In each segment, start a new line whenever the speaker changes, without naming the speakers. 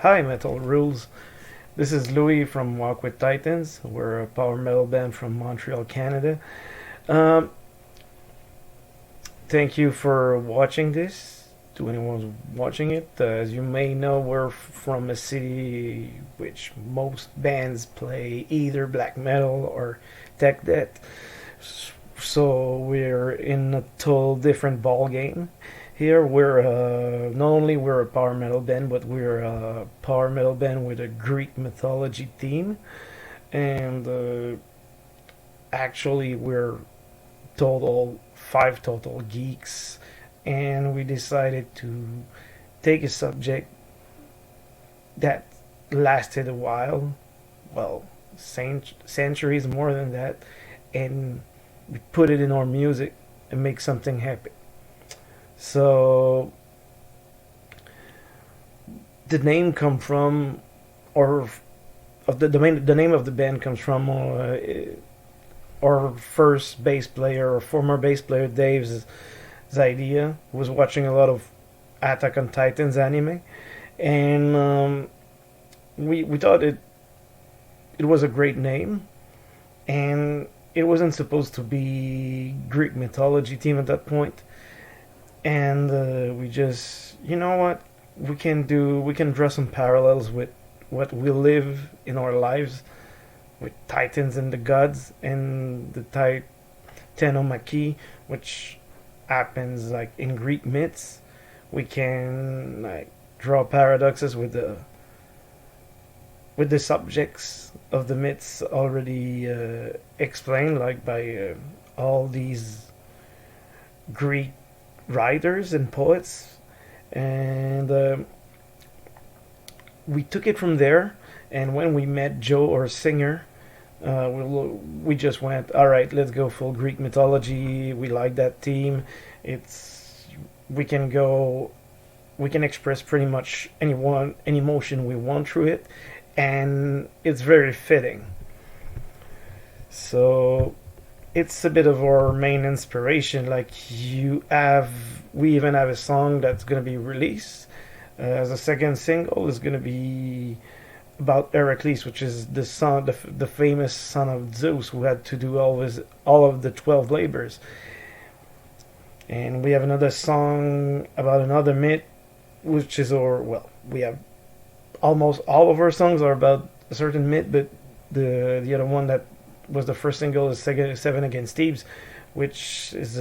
Hi, Metal Rules. This is Louis from Walk with Titans. We're a power metal band from Montreal, Canada. Um, Thank you for watching this. To anyone who's watching it, as you may know, we're from a city which most bands play either black metal or tech death. So we're in a total different ball game. Here we're not only we're a power metal band, but we're a power metal band with a Greek mythology theme, and actually we're total five total geeks, and we decided to take a subject that lasted a while, well, centuries more than that, and we put it in our music and make something happen. So the name come from, or of the name of the band comes from our first bass player, or former bass player Dave's idea. He was watching a lot of Attack on Titans anime, and we thought it was a great name, and it wasn't supposed to be Greek mythology theme at that point. And we just, you know what, we can draw some parallels with what we live in our lives with Titans and the gods and the Titanomachy, which happens like in Greek myths. We can like draw paradoxes with the subjects of the myths already explained, like by all these Greek writers and poets, and we took it from there. And when we met Joe, our singer, we just went, all right, let's go full Greek mythology. We like that theme. It's we can go, we can express pretty much any emotion we want through it, and it's very fitting. So it's a bit of our main inspiration. Like we even have a song that's gonna be released as a second single. Is gonna be about Heracles, which is the famous son of Zeus, who had to do all of the 12 labors. And we have another song about another myth, which is we have almost all of our songs are about a certain myth, but the other one that was the first single is Seven Against Thebes, which is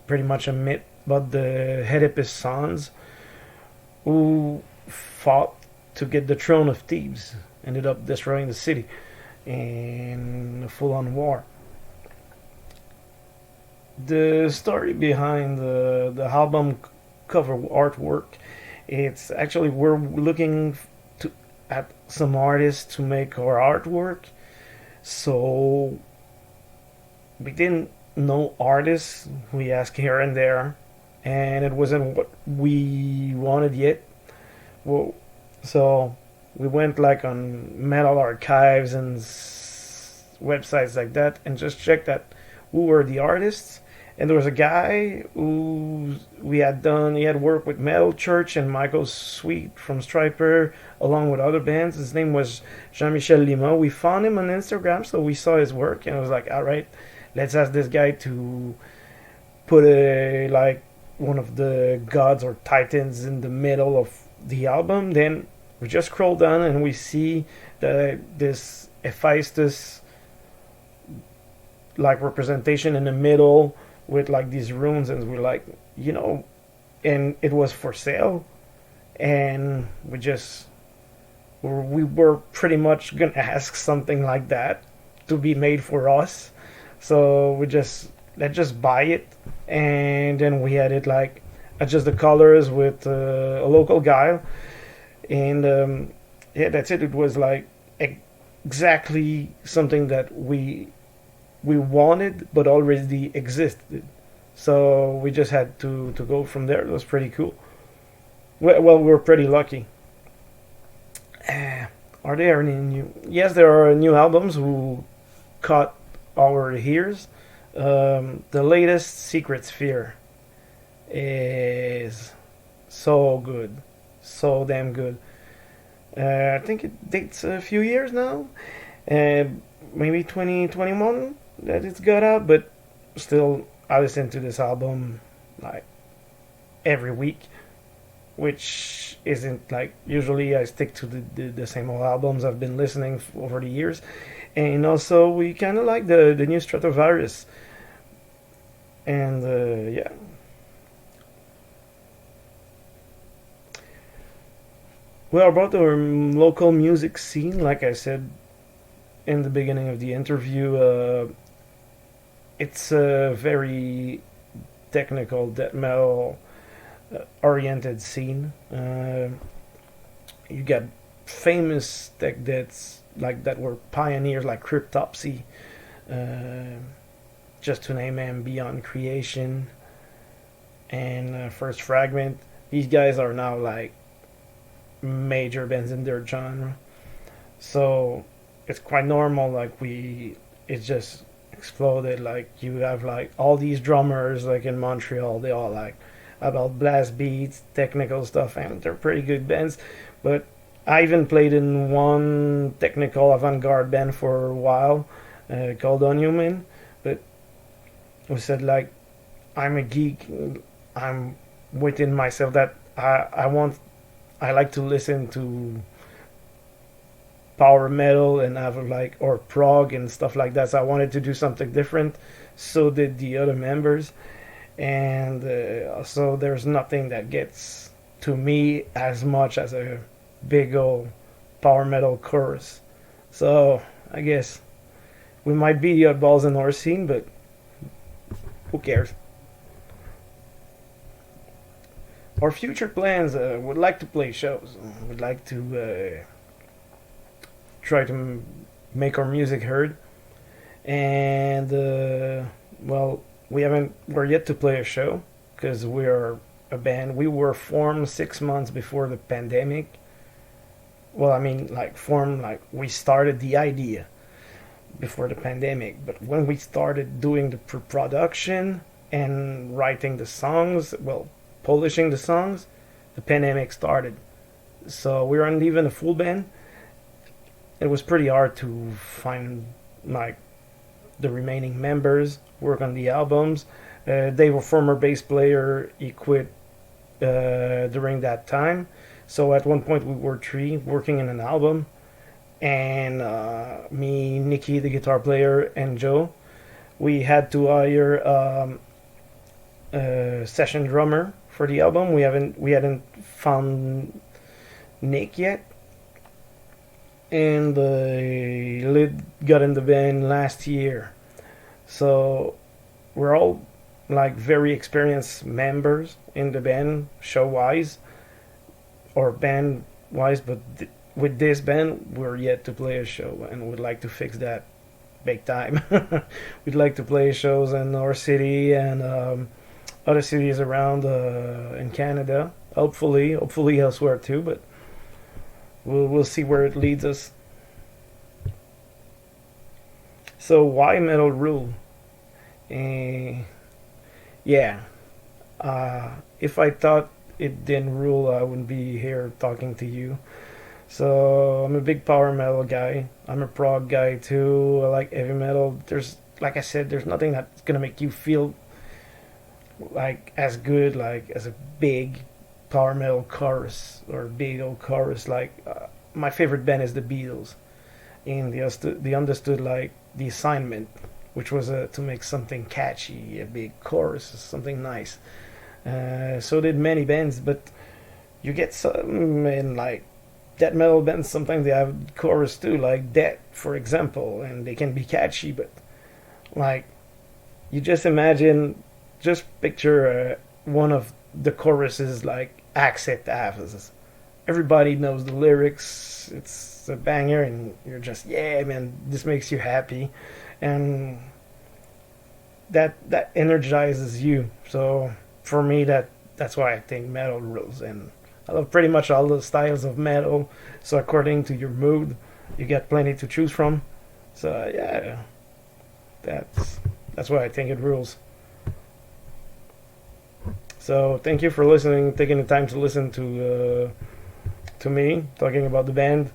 pretty much a myth about the Oedipus sons who fought to get the throne of Thebes, ended up destroying the city in a full-on war. The story behind the album cover artwork, it's actually we're looking at some artists to make our artwork. So we didn't know artists. We asked here and there, and it wasn't what we wanted yet. Well, so we went like on metal archives and websites like that, and just checked that who were the artists. And there was a guy who he had worked with Metal Church and Michael Sweet from Striper, along with other bands. His name was Jean-Michel Lima. We found him on Instagram, so we saw his work, and I was like, all right, let's ask this guy to put one of the gods or titans in the middle of the album. Then we just scroll down and we see that this Hephaestus like representation in the middle with like these runes, and we're like, and it was for sale, and we were pretty much gonna ask something like that to be made for us. So let's just buy it, and then we had it like adjust the colors with a local guy, and yeah, that's it. It was like exactly something that we wanted but already existed. So we just had to go from there. It was pretty cool. Well, we're pretty lucky. Are there any new? Yes, there are new albums who caught our ears. The latest, Secret Sphere, is so good, so damn good. I think it dates a few years now, uh, maybe 2021 that it's got out, but still, I listen to this album like every week, which isn't like usually I stick to the same old albums I've been listening over the years. And also, we kind of like the new Stratovirus. And yeah. Well, about our local music scene, like I said in the beginning of the interview, it's a very technical death metal oriented scene. You got famous tech deaths like that were pioneers like Cryptopsy, uh, just to name them, Beyond Creation, and First Fragment. These guys are now like major bands in their genre, so it's quite normal. Like it just exploded. Like you have like all these drummers like in Montreal. They all like about blast beats, technical stuff, and they're pretty good bands. But I even played in one technical avant-garde band for a while called Unhuman. But we said like I'm a geek. I'm within myself that I like to listen to power metal and have like or prog and stuff like that. So I wanted to do something different. So did the other members, and so there's nothing that gets to me as much as a big old power metal chorus. So I guess we might be the oddballs in our scene, but who cares? Our future plans would like to play shows. Would like to try to make our music heard, and well, we're yet to play a show because we are a band. We were formed 6 months before the pandemic. Well, I mean, like formed, like we started the idea before the pandemic, but when we started doing the production and writing the songs, well, polishing the songs, the pandemic started. So we weren't even a full band. It was pretty hard to find like the remaining members, work on the albums. They were former bass player. He quit during that time. So at one point we were three working in an album, and me, Nikki, the guitar player, and Joe. We had to hire a session drummer for the album. We hadn't found Nick yet, and Lyd got in the band last year. So we're all like very experienced members in the band, show wise or band wise, but with this band we're yet to play a show, and we'd like to fix that big time. We'd like to play shows in our city and other cities around in Canada, hopefully elsewhere too, but we'll see where it leads us. So why Metal Rule? Yeah, if I thought it didn't rule, I wouldn't be here talking to you. So I'm a big power metal guy. I'm a prog guy too. I like heavy metal. Like I said, there's nothing that's gonna make you feel like as good like as a big power metal chorus or a big old chorus. Like my favorite band is the Beatles, and they understood like the assignment, which was to make something catchy, a big chorus, something nice. So did many bands, but you get some in like death metal bands. Sometimes they have chorus too, like Death, for example, and they can be catchy. But like, you just picture one of the choruses like Accent Avs. Everybody knows the lyrics. It's a banger, and you're just yeah, man, this makes you happy, and that energizes you. So for me, that's why I think metal rules, and I love pretty much all the styles of metal. So according to your mood, you get plenty to choose from. So yeah, that's why I think it rules. So thank you for listening, taking the time to listen to to me, talking about the band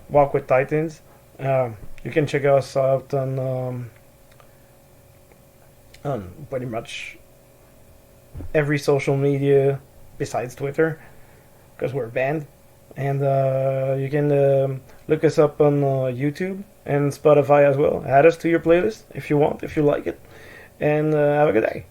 Walk with Titans. You can check us out on pretty much every social media besides Twitter, because we're a band. And you can look us up on YouTube and Spotify as well. Add us to your playlist if you want, if you like it. And have a good day.